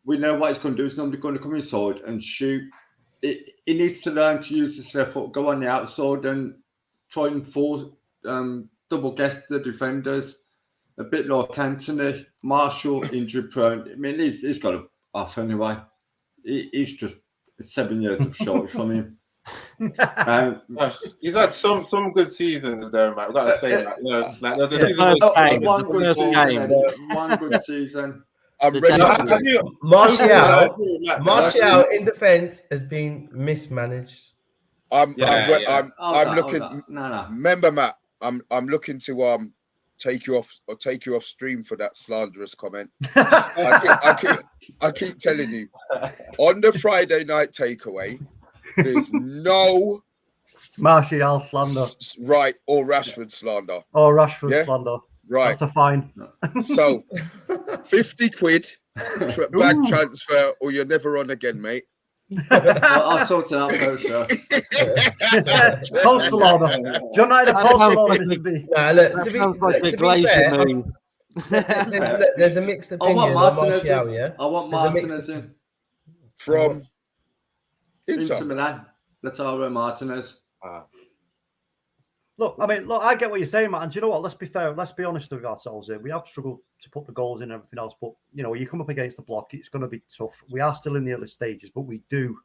We know what he's going to do. He's normally going to come inside and shoot. He needs to learn to use his left foot, go on the outside and try and force, double guess the defenders. A bit like Anthony. Marshall, injury prone. I mean, he's got it off anyway. He's just 7 years of short from him. He's had some good seasons there, mate. I've got to say that. You know, like there's a one good season. I'm ready to Martial in defense has been mismanaged. I'm looking. Remember, Matt, I'm looking to take you off stream for that slanderous comment. I keep telling you, on the Friday night takeaway, there's no Martial slander, right, or Rashford slander, slander. Right, that's a fine. So, 50 quid back transfer, or you're never on again, mate. I'll sort it out first. Postal order. John, I had a postal order. To be fair, there's a mixed opinion on Martial. Yeah, I want Martinez in from Inter Milan. Lautaro Martinez. Look, I get what you're saying, Matt. And do you know what? Let's be fair. Let's be honest with ourselves here. We have struggled to put the goals in and everything else. But, you come up against the block, it's going to be tough. We are still in the early stages, but we do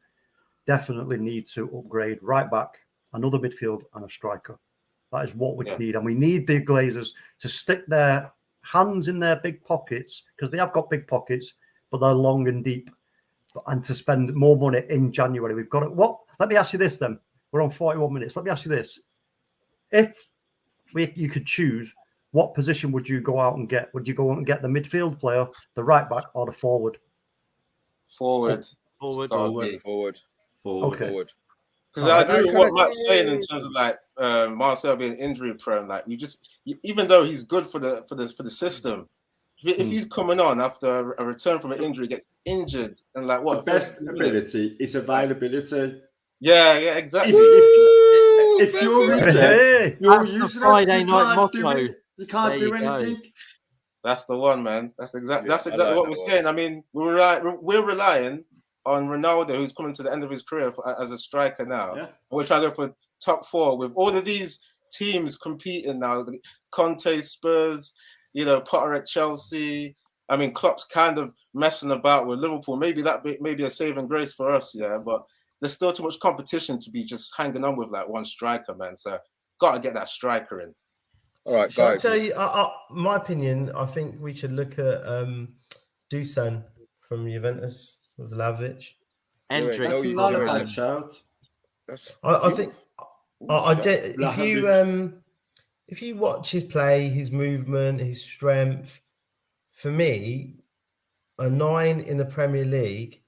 definitely need to upgrade right back, another midfield and a striker. That is what we need. And we need the Glazers to stick their hands in their big pockets, because they have got big pockets, but they're long and deep. And to spend more money in January. We've got it. Let me ask you this then. We're on 41 minutes. Let me ask you this. If you could choose, what position would you go out and get? Would you go out and get the midfield player, the right back, or the forward? Forward. Okay. Because I agree with what Matt's saying in terms of like Marcel being injury prone. Like even though he's good for the system, if he's coming on after a return from an injury, gets injured, and like what the best ability is availability. Yeah, exactly. If you're that's the Friday night motto. You can't do anything. That's the one, man. That's exactly what we're saying. I mean, we're relying on Ronaldo, who's coming to the end of his career as a striker now. Yeah. We're trying to go for top four with all of these teams competing now. Conte, Spurs, Potter at Chelsea. I mean, Klopp's kind of messing about with Liverpool. Maybe that may be a saving grace for us, but there's still too much competition to be just hanging on with like one striker, man. So got to get that striker in. All right, Shall guys. I tell you, my opinion, I think we should look at Dusan from Juventus with Vlahovic. Hendrick. That's not a bad shout. I think if you watch his play, his movement, his strength, for me, a 9 in the Premier League,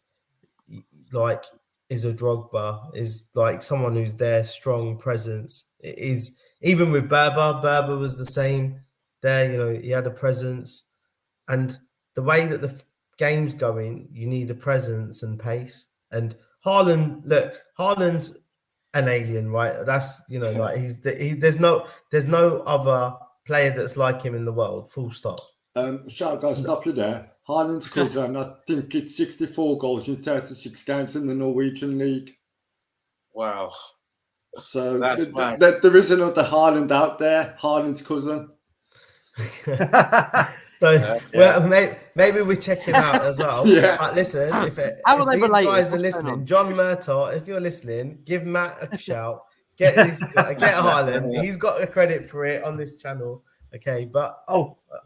like, is a Drogba, is like someone who's there, strong presence. It is even with Berber was the same there. He had a presence, and the way that the game's going, you need a presence and pace. And Haaland's an alien, right? That's like there's no other player that's like him in the world. Full stop. Shall I stop you there? Haaland's cousin, I think it's 64 goals in 36 games in the Norwegian League. Wow. So there is another Haaland out there, Haaland's cousin. Well, maybe we check him out as well. But listen, if these guys are listening, John Murtaugh, if you're listening, give Matt a shout. Get Haaland. He's got a credit for it on this channel. Okay, but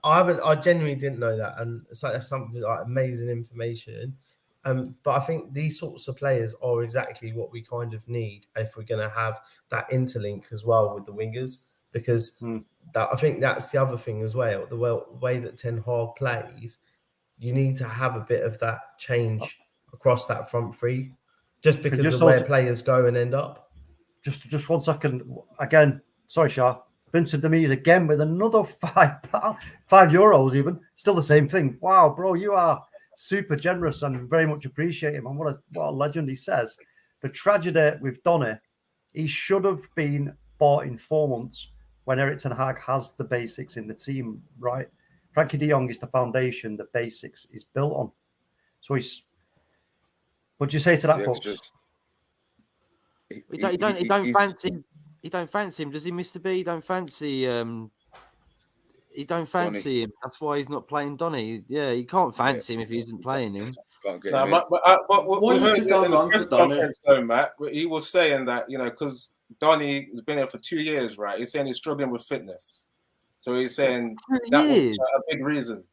I genuinely didn't know that, and it's like that's something like amazing information. But I think these sorts of players are exactly what we kind of need if we're going to have that interlink as well with the wingers, because I think that's the other thing as well. The way that Ten Hag plays, you need to have a bit of that change across that front three, just because of where players go and end up. Just 1 second again. Sorry, Shah. Vincent Demiz again with another €5 even. Still the same thing. Wow, bro, you are super generous and very much appreciate him. And what a legend. He says the tragedy with Donny, he should have been bought in 4 months. when Erik ten Hag has the basics in the team, right? Frankie de Jong is the foundation, the basics is built on. So he's. What do you say to that, folks? You don't fancy him, does he, Mr. B? You don't fancy him. That's why he's not playing Donny. Yeah, you can't fancy him if he isn't playing him. Can't get No, him in. but we heard in the press conference, though, Matt, he was saying that, because Donny has been here for 2 years, right? He's saying he's struggling with fitness. So he's saying that was a big reason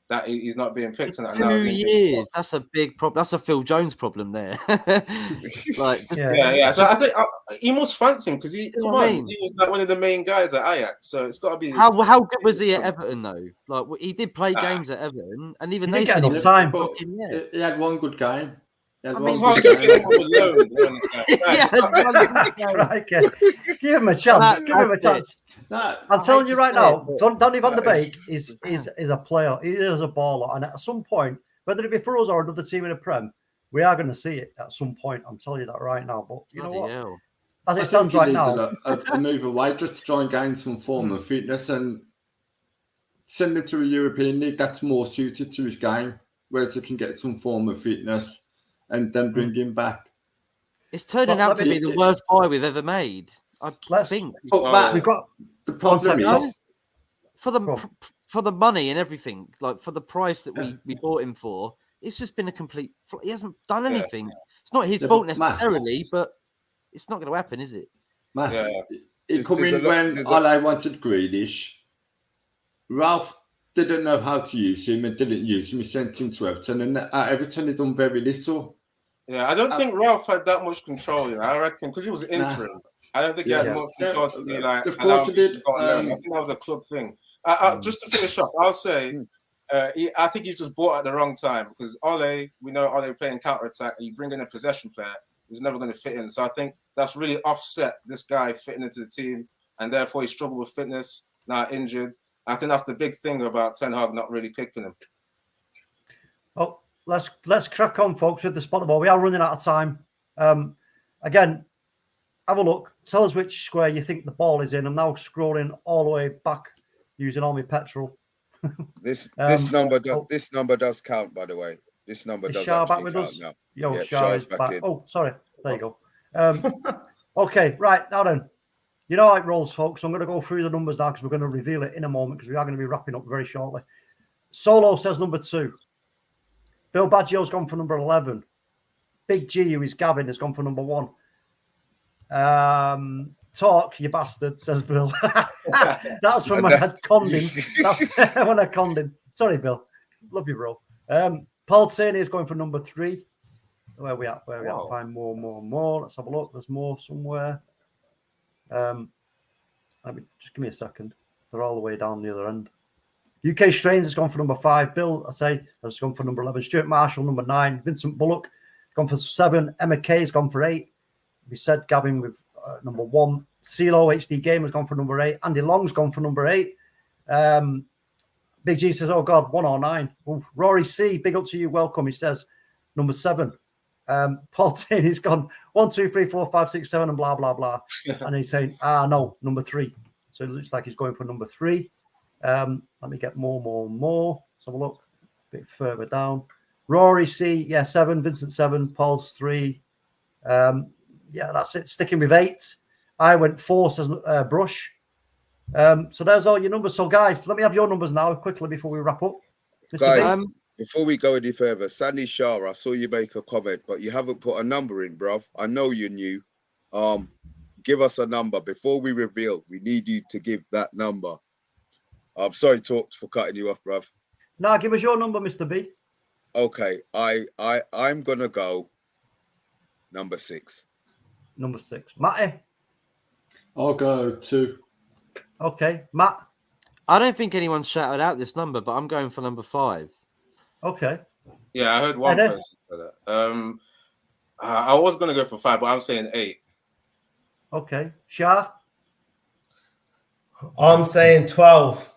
that he's not being picked. 2 years. That's a big problem. That's a Phil Jones problem there. Yeah. So I think he must fancy him because he was like one of the main guys at Ajax. So it's got to be. How good was he at Everton though? Like he did play games at Everton, and even they said he was time. He had one good game. Give him a chance. Give him a chance. No, I'm telling you right now, Donny van de Beek is a player. He is a baller, and at some point, whether it be for us or another team in the Prem, we are going to see it at some point. I'm telling you that right now. But you know what? As it stands right now, a move away just to try and gain some form of fitness and send him to a European league that's more suited to his game, whereas he can get some form of fitness and then bring him back. It's turning out to be the worst buy we've ever made. I think. But we've got the problem is for the money and everything, like for the price that we bought him for, it's just been a complete. He hasn't done anything. It's not his fault necessarily, but it's not going to happen, is it? It come in when Ole wanted Grealish. Ralph didn't know how to use him and didn't use him. He sent him to Everton, and at Everton he done very little. Yeah, I don't think Ralph had that much control. I reckon because he was interim. I don't think he had much control to be like. Of course he did. I think that was a club thing. Just to finish up, I'll say, I think he's just bought at the wrong time because Ole, we know Ole playing counter attack, and you bring in a possession player who's never going to fit in. So I think that's really offset this guy fitting into the team, and therefore he struggled with fitness. Now injured. I think that's the big thing about Ten Hag not really picking him. Oh, let's crack on, folks, with the spot ball. We are running out of time. Again, have a look. Tell us which square you think the ball is in. I'm now scrolling all the way back using all my petrol. This number does count, by the way. This number does actually count now. Yo, Shah is back in. Oh, sorry. There you go. Okay, right now then. You know how it rolls, folks. I'm going to go through the numbers now because we're going to reveal it in a moment because we are going to be wrapping up very shortly. Solo says number 2. Bill Baggio's gone for number 11. Big G, who is Gavin, has gone for number 1. Talk, you bastard, says Bill. That's when I had Condon. That's when I Condon. Sorry, Bill. Love you, bro. Paul Taney is going for number 3. Where are we at? Find more. Let's have a look. There's more somewhere. Just give me a second. They're all the way down the other end. UK Strains has gone for number 5. Bill, I say, has gone for number 11. Stuart Marshall, number 9. Vincent Bullock, gone for 7. Emma Kay has gone for 8. We said Gavin with number 1. CeeLo HD Game has gone for number 8. Andy Long's gone for number 8. Big G says, oh God, 1 or 9. Ooh, Rory C, big up to you. Welcome. He says number 7. Paul Taney's gone 1, 2, 3, 4, 5, 6, 7, and blah, blah, blah. And he's saying, no, number 3. So it looks like he's going for number 3. Let me get more. Let's have a look a bit further down. Rory C, 7. Vincent 7. Paul's 3. That's it. Sticking with 8. I went 4, says Brush. So there's all your numbers. So guys, let me have your numbers now quickly before we wrap up. Guys, before we go any further, Sandy Shah, I saw you make a comment, but you haven't put a number in, bruv. I know you're new. Give us a number before we reveal. We need you to give that number. I'm sorry, Talk, for cutting you off, bruv. No, give us your number, Mr. B. Okay, I'm gonna go number 6. Number 6, Matty. I'll go 2. Okay, Matt. I don't think anyone shouted out this number, but I'm going for number 5. Okay. Yeah, I heard one person for that. I was going to go for 5, but I'm saying 8. Okay. Shah? I'm saying 12.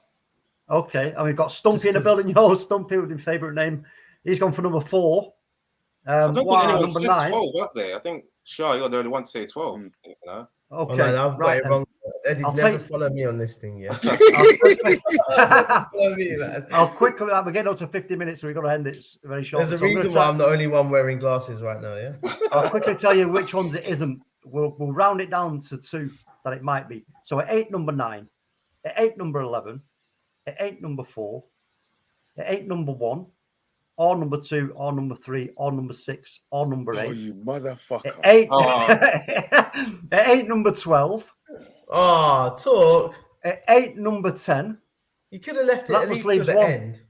Okay. And we've got Stumpy in the building. Yo, Stumpy with his favourite name. He's gone for number 4. I don't think anyone said 12 up there. I think, Shah, you're the only one to say 12. Okay, Oh, no, I've got it wrong. Eddie, never follow me on this thing, yeah. Follow me, man. I'll quickly. We're getting up to 50 minutes, so we've got to end it very short. There's a reason why I'm the only one wearing glasses right now, yeah. I'll quickly tell you which ones it isn't. We'll round it down to 2 that it might be. So it ain't number 9. It ain't number 11. It ain't number 4. It ain't number 1. Or number 2, or number 3, or number 6, or number 8. Oh, you motherfucker. It ain't, it ain't number 12. Oh, talk. It ain't number 10. You could have left it at least to the end.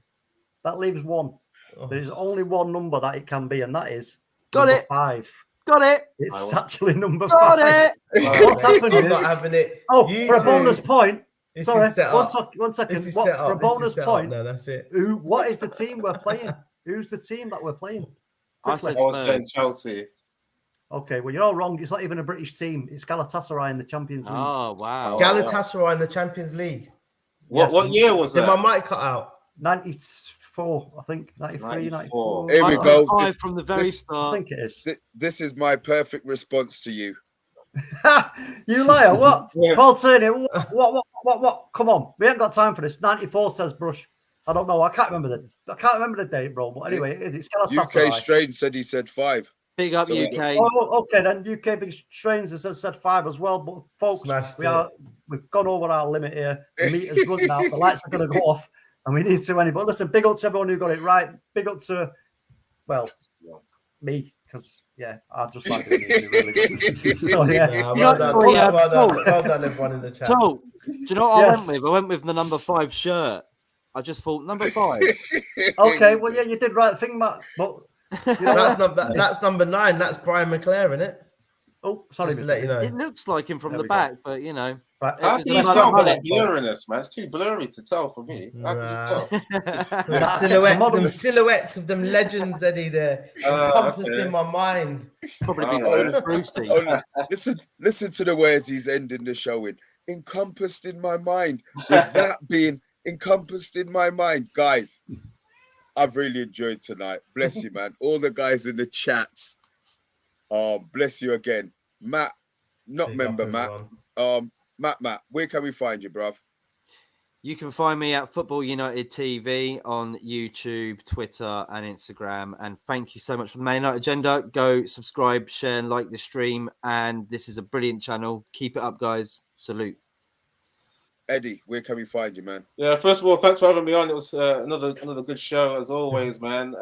That leaves 1. Oh. There's only one number that it can be, and that is number 5. Got it. It's actually number 5. Got it. What's happened is... I'm not having it. Oh, for a bonus point. Sorry, one second. This is set up. For a bonus point. No, that's it. What is the team we're playing? Who's the team that we're playing? I was saying Chelsea. Okay, well, you're all wrong. It's not even a British team. It's Galatasaray in the Champions League. Oh, wow. Galatasaray in the Champions League. What year was that? Did my mic cut out? 94, I think. 93, 94. Here we go. From the very start. I think it is. This is my perfect response to you. You liar. What? Yeah. Paul Tierney, what? Come on. We ain't got time for this. 94 says Brush. I don't know. I can't remember the date, bro. But anyway, it's Galatasaray. UK Strange said he said 5. Big up, so UK. Okay, then UK Big Strange has said 5 as well. But folks, we've gone over our limit here. The meter's running out. The lights are going to go off, and we need to end it. But listen, big up to everyone who got it right. Big up to, me, because I just like it. Really well done, everyone in the chat. So, do you know what I went with? I went with the number 5 shirt. I just thought number 5. Okay, well, you did right thing, Matt. But that's number 9. That's Brian McClare, isn't it? Oh, sorry to let you know. It looks like him from the back, but you know. Right. How can you tell by the blurriness, man? It's too blurry to tell for me. How can you tell? Them silhouettes of them legends, Eddie, there encompassed in my mind. Probably Brucey. Listen to the words he's ending the show with. Encompassed in my mind. With that being encompassed in my mind, guys. I've really enjoyed tonight. Bless you, man. All the guys in the chats. Bless you again. Matt, not member Matt. Matt, where can we find you, bruv? You can find me at Football United TV on YouTube, Twitter, and Instagram. And thank you so much for the Man United Agenda. Go subscribe, share, and like the stream. And this is a brilliant channel. Keep it up, guys. Salute. Eddie, where can we find you, man? Yeah, first of all, thanks for having me on. It was another good show, as always, man.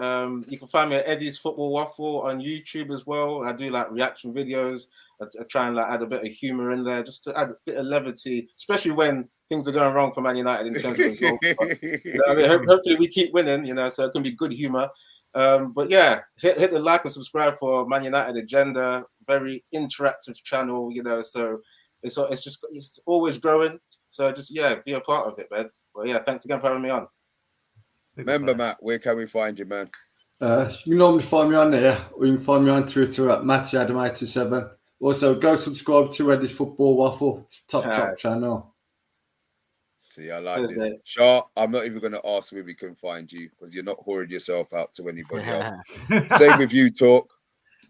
You can find me at Eddie's Football Waffle on YouTube as well. I do like reaction videos. I try and add a bit of humor in there, just to add a bit of levity, especially when things are going wrong for Man United in terms of results. But, hopefully we keep winning, so it can be good humor. But yeah, hit the like and subscribe for Man United Agenda. Very interactive channel, so it's always growing. So just be a part of it, man. Well, thanks again for having me on. Remember, Matt, where can we find you, man? You can normally find me on there, or you can find me on Twitter at MattyAdam87. Also, go subscribe to Eddie's Football Waffle. It's a top channel. See, I like this. Shah, I'm not even going to ask where we can find you because you're not whoring yourself out to anybody else. Same with you, Talk.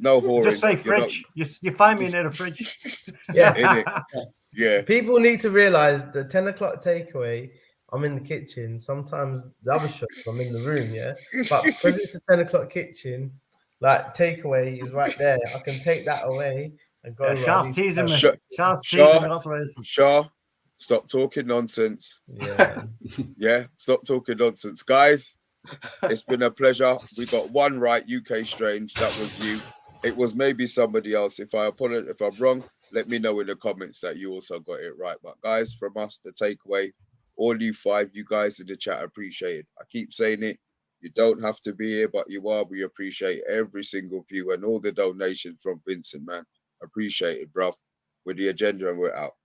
No whoring. Just say fridge. You find me near the fridge. Yeah. People need to realize the 10 o'clock takeaway, I'm in the kitchen. Sometimes the other shops, I'm in the room, But because it's a 10 o'clock kitchen, takeaway is right there. I can take that away and go. Shah's teasing me. Shah, stop talking nonsense. Yeah. Stop talking nonsense. Guys, it's been a pleasure. We got one right, UK Strange. That was you. It was maybe somebody else. If I'm wrong, let me know in the comments that you also got it right. But guys, from us, the takeaway, all you 5, you guys in the chat, appreciate it. I keep saying it. You don't have to be here, but you are. We appreciate every single view and all the donations from Vincent, man. Appreciate it, bruv. With the agenda, and we're out.